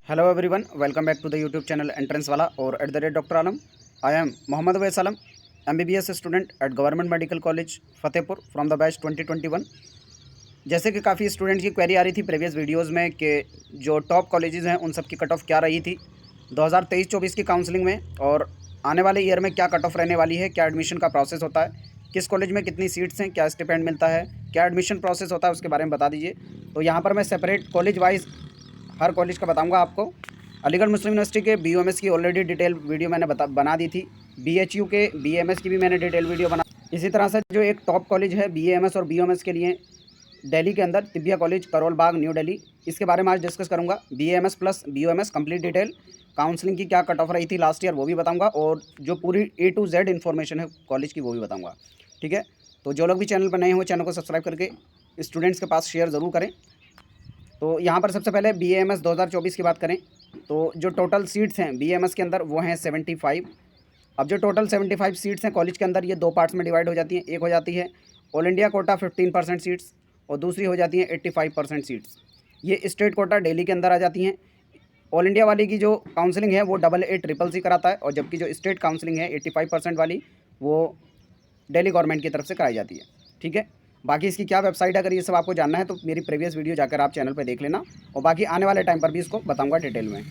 Hello everyone, welcome back to the YouTube channel entrance वाला और @Dr. Alam. I am Mohammad Awais Alam, MBBS student at government medical college Fatehpur from the batch 2021। जैसे कि काफ़ी student की query आ रही थी प्रीवियस वीडियोस में कि जो टॉप कॉलेजेस हैं उन सब की कट ऑफ क्या रही थी 2023-24 की काउंसलिंग में, और आने वाले ईयर में क्या कट ऑफ रहने वाली है, क्या एडमिशन का प्रोसेस होता है, किस कॉलेज में कितनी सीट्स हैं, क्या स्टिपेंड मिलता है, क्या एडमिशन प्रोसेस होता है, उसके बारे में बता दीजिए। तो यहाँ पर मैं सेपरेट कॉलेज वाइज हर कॉलेज का बताऊंगा आपको। अलीगढ़ मुस्लिम यूनिवर्सिटी के BUMS की ऑलरेडी डिटेल वीडियो मैंने बना दी थी। BHU के BMS की भी मैंने डिटेल वीडियो बना। इसी तरह से जो एक टॉप कॉलेज है BAMS और BUMS के लिए दिल्ली के अंदर, तिब्बिया कॉलेज करोल बाग न्यू दिल्ली, इसके बारे में आज डिस्कस करूंगा। BAMS plus BUMS complete detail, counselling की क्या कट ऑफ रही थी लास्ट ईयर वो भी बताऊँगा, और जो पूरी A to Z इन्फॉर्मेशन है कॉलेज की वो भी बताऊँगा। ठीक है, तो जो लोग भी चैनल पर नए हो चैनल को सब्सक्राइब करके स्टूडेंट्स के पास शेयर ज़रूर करें। तो यहाँ पर सबसे पहले BAMS 2024 की बात करें तो जो टोटल सीट्स हैं BAMS के अंदर वो हैं 75। अब जो टोटल 75 सीट्स हैं कॉलेज के अंदर, ये दो पार्ट्स में डिवाइड हो जाती हैं। एक हो जाती है ऑल इंडिया कोटा 15% सीट्स, और दूसरी हो जाती हैं 85% सीट्स। ये स्टेट कोटा दिल्ली के अंदर आ जाती हैं। ऑल इंडिया वाली की जो काउंसलिंग है वो AA/CCC कराता है, और जबकि जो स्टेट काउंसलिंग है 85% वाली वो दिल्ली गवर्नमेंट की तरफ से कराई जाती है। ठीक है, बाकी इसकी क्या वेबसाइट है, अगर ये सब आपको जानना है तो मेरी प्रीवियस वीडियो जाकर आप चैनल पर देख लेना, और बाकी आने वाले टाइम पर भी इसको बताऊंगा डिटेल में।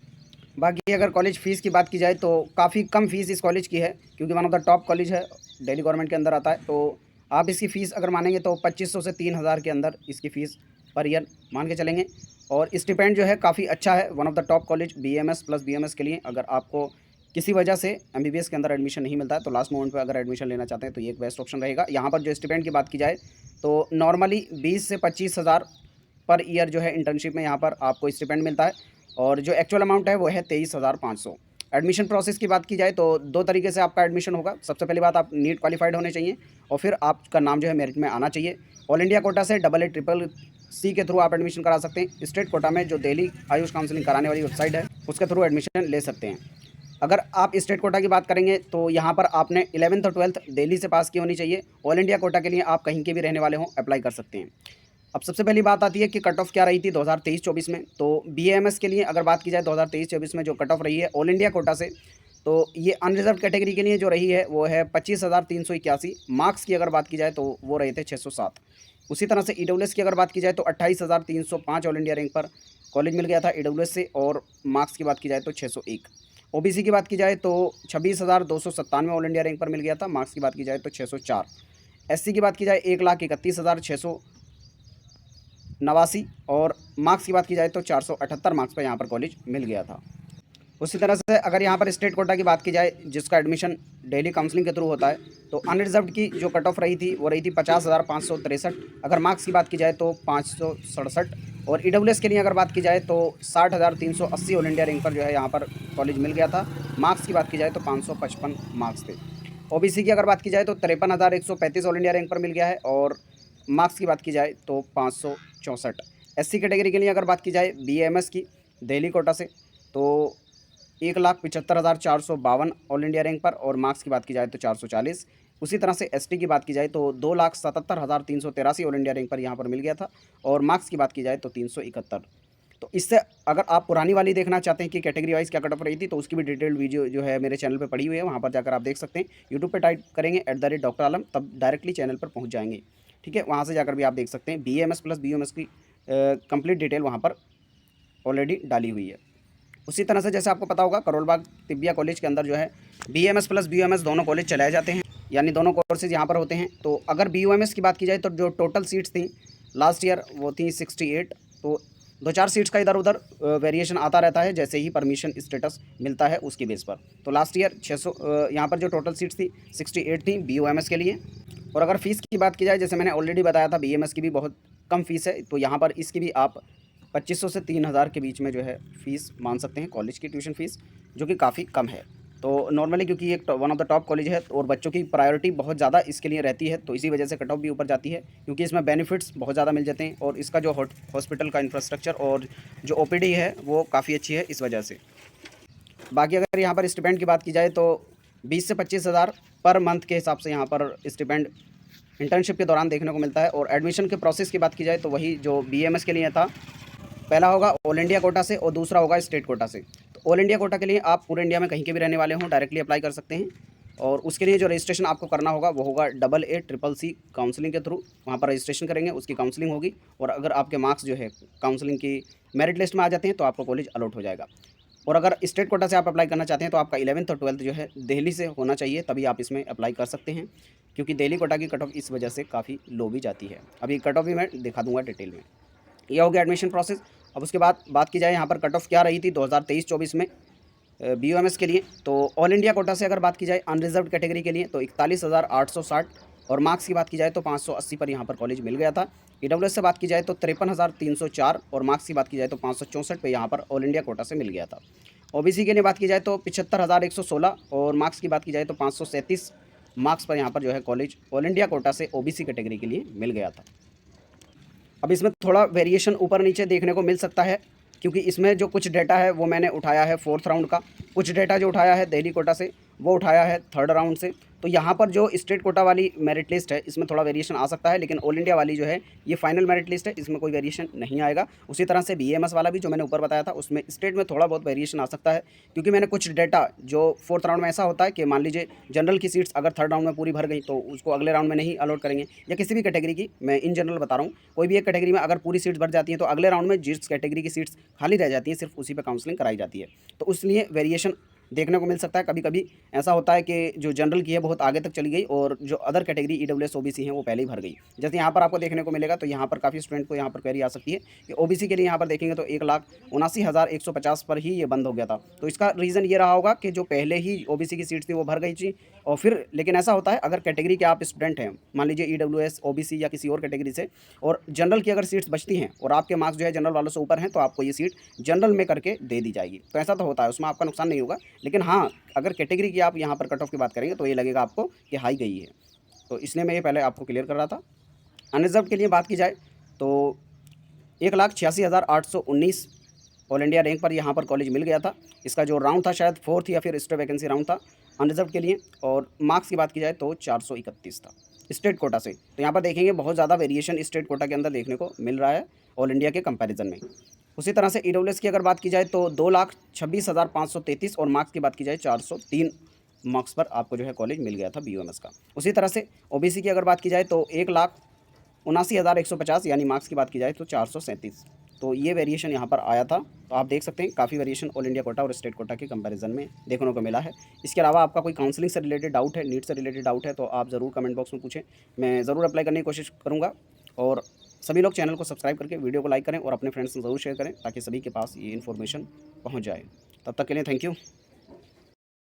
बाकी अगर कॉलेज फ़ीस की बात की जाए तो काफ़ी कम फीस इस कॉलेज की है, क्योंकि one of the top college है, दिल्ली गवर्नमेंट के अंदर आता है। तो आप इसकी फ़ीस अगर मानेंगे तो 2500 से 3000 के अंदर इसकी फ़ीस पर ईयर मान के चलेंगे। और स्टिपेंड जो है काफ़ी अच्छा है, one of the top college BAMS plus BUMS के लिए। अगर आपको किसी वजह से MBBS के अंदर एडमिशन नहीं मिलता है तो लास्ट मोमेंट पे अगर एडमिशन लेना चाहते हैं तो ये एक बेस्ट ऑप्शन रहेगा। यहाँ पर जो स्टिपेंड की बात की जाए तो नॉर्मली 20 से 25,000 पर ईयर जो है इंटर्नशिप में यहाँ पर आपको स्टिपेंड मिलता है, और जो एक्चुअल अमाउंट है वो है 23,500। एडमिशन प्रोसेस की बात की जाए तो दो तरीके से आपका एडमिशन होगा। सबसे पहली बात, आप नीट क्वालिफाइड होने चाहिए, और फिर आपका नाम जो है मेरिट में आना चाहिए। ऑल इंडिया कोटा से AA/CCC के थ्रू आप एडमिशन करा सकते हैं। स्टेट कोटा में जो दिल्ली आयुष काउंसलिंग कराने वाली वेबसाइट है उसके थ्रू एडमिशन ले सकते हैं। अगर आप स्टेट कोटा की बात करेंगे तो यहाँ पर आपने 11th और 12th दिल्ली से पास की होनी चाहिए। ऑल इंडिया कोटा के लिए आप कहीं के भी रहने वाले हों अप्लाई कर सकते हैं। अब सबसे पहली बात आती है कि कट ऑफ क्या रही थी 2023-24 में। तो BAMS के लिए अगर बात की जाए 2023-24 में जो कट ऑफ रही है ऑल इंडिया कोटा से, तो ये अनरिजर्व कैटेगरी के लिए जो रही है वो है 25,381। मार्क्स की अगर बात की जाए तो वो रहे थे 607। उसी तरह से EWS की अगर बात की जाए तो 28,305 ऑल इंडिया रैंक पर कॉलेज मिल गया था EWS से, और मार्क्स की बात की जाए तो 601। OBC की बात की जाए तो 26,297 ऑल इंडिया रैंक पर मिल गया था, मार्क्स की बात की जाए तो 604। SC की बात की जाए 1,31,689, और मार्क्स की बात की जाए तो 478 मार्क्स पर यहाँ पर कॉलेज मिल गया था। उसी तरह से अगर यहाँ पर स्टेट कोटा की बात की जाए जिसका एडमिशन डेली काउंसलिंग के थ्रू होता है, तो अनरिजर्व्ड की जो कट ऑफ रही थी वो रही थी 50,563। अगर मार्क्स की बात की जाए तो 567, और EWS के लिए अगर बात की जाए तो 60,380 ऑल इंडिया रैंक पर जो है यहाँ पर कॉलेज मिल गया था। मार्क्स की बात की जाए तो 555 मार्क्स थे। OBC की अगर बात की जाए तो 53,135 ऑल इंडिया रैंक पर मिल गया है, और मार्क्स की बात की जाए तो 564। SC कैटेगरी के लिए अगर बात की जाए BAMS की दिल्ली कोटा से, तो 1,75,452 ऑल इंडिया रैंक पर, और मार्क्स की बात की जाए तो 440। उसी तरह से ST की बात की जाए तो 2,77,383 ऑल इंडिया रैंक पर यहाँ पर मिल गया था, और मार्क्स की बात की जाए तो 371। तो इससे अगर आप पुरानी वाली देखना चाहते हैं कि कैटेगरी वाइज क्या कट ऑफ रही थी, तो उसकी भी डिटेल्ड वीडियो जो है मेरे चैनल पे पड़ी हुई है, वहाँ पर जाकर आप देख सकते हैं। यूट्यूब पे टाइप करेंगे @Dr. आलम, तब डायरेक्टली चैनल पर पहुँच जाएंगे। ठीक है, वहाँ से जाकर भी आप देख सकते हैं। BAMS प्लस BUMS की कंप्लीट डिटेल वहाँ पर ऑलरेडी डाली हुई है। उसी तरह से जैसे आपको पता होगा करोल बाग तिब्बिया कॉलेज के अंदर जो है BAMS प्लस BUMS दोनों कॉलेज चलाए जाते हैं, यानी दोनों कोर्सेज यहाँ पर होते हैं। तो अगर BUMS की बात की जाए तो जो टोटल सीट्स थी लास्ट ईयर वो थी 68। तो 2-4 सीट्स का इधर उधर वेरिएशन आता रहता है जैसे ही परमिशन स्टेटस मिलता है उसके बेस पर। तो लास्ट ईयर 600 यहाँ पर जो टोटल सीट्स थी 68 थी BUMS के लिए। और अगर फ़ीस की बात की जाए, जैसे मैंने ऑलरेडी बताया था BAMS की भी बहुत कम फ़ीस है, तो यहाँ पर इसकी भी आप 2500 से 3000 के बीच में जो है फ़ीस मान सकते हैं, कॉलेज की ट्यूशन फ़ीस, जो कि काफ़ी कम है। तो नॉर्मली क्योंकि ये one of the top college है और बच्चों की प्रायोरिटी बहुत ज़्यादा इसके लिए रहती है, तो इसी वजह से कट ऑफ भी ऊपर जाती है, क्योंकि इसमें बेनिफिट्स बहुत ज़्यादा मिल जाते हैं, और इसका जो हॉस्पिटल का इंफ्रास्ट्रक्चर और जो OPD है वो काफ़ी अच्छी है इस वजह से। बाकी अगर यहाँ पर स्टिपेंड की बात की जाए तो 20 से 25,000 पर मंथ के हिसाब से यहाँ पर स्टिपेंड इंटर्नशिप के दौरान देखने को मिलता है। और एडमिशन के प्रोसेस की बात की जाए तो वही जो BMS के लिए था, पहला होगा ऑल इंडिया कोटा से और दूसरा होगा स्टेट कोटा से। तो ऑल इंडिया कोटा के लिए आप पूरे इंडिया में कहीं के भी रहने वाले हों डायरेक्टली अप्लाई कर सकते हैं, और उसके लिए जो रजिस्ट्रेशन आपको करना होगा वो होगा 𝗚𝗚CCC काउंसलिंग के थ्रू। वहाँ पर रजिस्ट्रेशन करेंगे, उसकी काउंसलिंग होगी, और अगर आपके मार्क्स जो है काउंसलिंग की मेरिट लिस्ट में आ जाते हैं तो आपको कॉलेज अलॉट हो जाएगा। और अगर स्टेट कोटा से आप अप्लाई करना चाहते हैं तो आपका 11th और 12th जो है दिल्ली से होना चाहिए, तभी आप इसमें अप्लाई कर सकते हैं, क्योंकि दिल्ली कोटा की कट ऑफ इस वजह से काफ़ी लो भी जाती है। अभी कट ऑफ भी मैं दिखा दूंगा डिटेल में। यह हो गया एडमिशन प्रोसेस। अब उसके बाद बात की जाए यहाँ पर कट ऑफ क्या रही थी 2023-24 में BUMS के लिए। तो ऑल इंडिया कोटा से अगर बात की जाए अनरिजर्व कैटेगरी के लिए तो 41,860, और मार्क्स की बात की जाए तो 580 पर यहाँ पर कॉलेज मिल गया था। EWS से बात की जाए तो 53,304, और मार्क्स की बात की जाए तो 564 पे यहाँ पर ऑल इंडिया कोटा से मिल गया था। OBC के लिए बात की जाए तो 75,116, और मार्क्स की बात की जाए तो 537 मार्क्स पर यहाँ पर जो है कॉलेज ऑल इंडिया कोटा से OBC कैटेगरी के लिए मिल गया था। अब इसमें थोड़ा वेरिएशन ऊपर नीचे देखने को मिल सकता है, क्योंकि इसमें जो कुछ डेटा है वो मैंने उठाया है 4th राउंड का, कुछ डेटा जो उठाया है दिल्ली कोटा से वो उठाया है 3rd राउंड से। तो यहाँ पर जो स्टेट कोटा वाली मेरिट लिस्ट है इसमें थोड़ा वेरिएशन आ सकता है, लेकिन ऑल इंडिया वाली जो है ये फाइनल मेरिट लिस्ट है, इसमें कोई वेरिएशन नहीं आएगा। उसी तरह से BAMS वाला भी जो मैंने ऊपर बताया था उसमें स्टेट में थोड़ा बहुत वेरिएशन आ सकता है, क्योंकि मैंने कुछ डेटा जो 4th राउंड में ऐसा होता है कि मान लीजिए जनरल की सीट्स अगर 3rd राउंड में पूरी भर गई तो उसको अगले राउंड में नहीं अलॉट करेंगे, या किसी भी कैटेगरी की, मैं इन जनरल बता रहा हूँ, कोई भी एक कैटेगरी में अगर पूरी सीट्स भर जाती हैं तो अगले राउंड में जिस कैटेगरी की सीट्स खाली रह जाती हैं सिर्फ उसी पर काउंसलिंग कराई जाती है। तो इसलिए वेरिएशन देखने को मिल सकता है। कभी कभी ऐसा होता है कि जो जनरल की है बहुत आगे तक चली गई और जो अदर कैटेगरी EWS OBC हैं वो पहले ही भर गई। जैसे यहाँ पर आपको देखने को मिलेगा, तो यहाँ पर काफ़ी स्टूडेंट को यहाँ पर क्वेरी आ सकती है कि OBC के लिए यहाँ पर देखेंगे तो 1,79,150 पर ही ये बंद हो गया था। तो इसका रीज़न ये रहा होगा कि जो पहले ही OBC की सीट्स थी वो भर गई थी, और फिर लेकिन ऐसा होता है अगर कैटेगरी के आप स्टूडेंट हैं, मान लीजिए EWS OBC या किसी और कैटेगरी से, और जनरल की अगर सीट्स बचती हैं और आपके मार्क्स जो है जनरल वालों से ऊपर हैं, तो आपको ये सीट जनरल में करके दे दी जाएगी। तो ऐसा तो होता है, उसमें आपका नुकसान नहीं होगा। लेकिन हाँ, अगर कैटेगरी की आप यहाँ पर कट ऑफ की बात करेंगे तो ये लगेगा आपको कि हाई गई है, तो इसलिए मैं ये पहले आपको क्लियर कर रहा था। अनरिजर्व के लिए बात की जाए तो 1,86,819 ऑल इंडिया रैंक पर यहाँ पर कॉलेज मिल गया था। इसका जो राउंड था शायद 4th या फिर एक्स्ट्रा वैकेंसी राउंड था अनरिजर्व के लिए, और मार्क्स की बात की जाए तो 431 था स्टेट कोटा से। तो यहाँ पर देखेंगे बहुत ज़्यादा वेरिएशन स्टेट कोटा के अंदर देखने को मिल रहा है ऑल इंडिया के कंपैरिजन में। उसी तरह से EWS की अगर बात की जाए तो 2,26,533, और मार्क्स की बात की जाए 403 मार्क्स पर आपको जो है कॉलेज मिल गया था BUMS का। उसी तरह से OBC की अगर बात की जाए तो 1,79,150, यानी मार्क्स की बात की जाए तो 437। तो ये वेरिएशन यहाँ पर आया था। तो आप देख सकते हैं काफ़ी वेरिएशन ऑल इंडिया कोटा और स्टेट कोटा के कंपैरिजन में देखने को मिला है। इसके अलावा आपका कोई काउंसलिंग से रिलेटेड डाउट है, नीट से रिलेटेड डाउट है, तो आप ज़रूर कमेंट बॉक्स में पूछें, मैं ज़रूर अप्लाई करने की कोशिश करूँगा। और सभी लोग चैनल को सब्सक्राइब करके वीडियो को लाइक करें और अपने फ्रेंड्स से ज़रूर शेयर करें, ताकि सभी के पास ये इन्फॉर्मेशन पहुँच जाए। तब तक के लिए थैंक यू।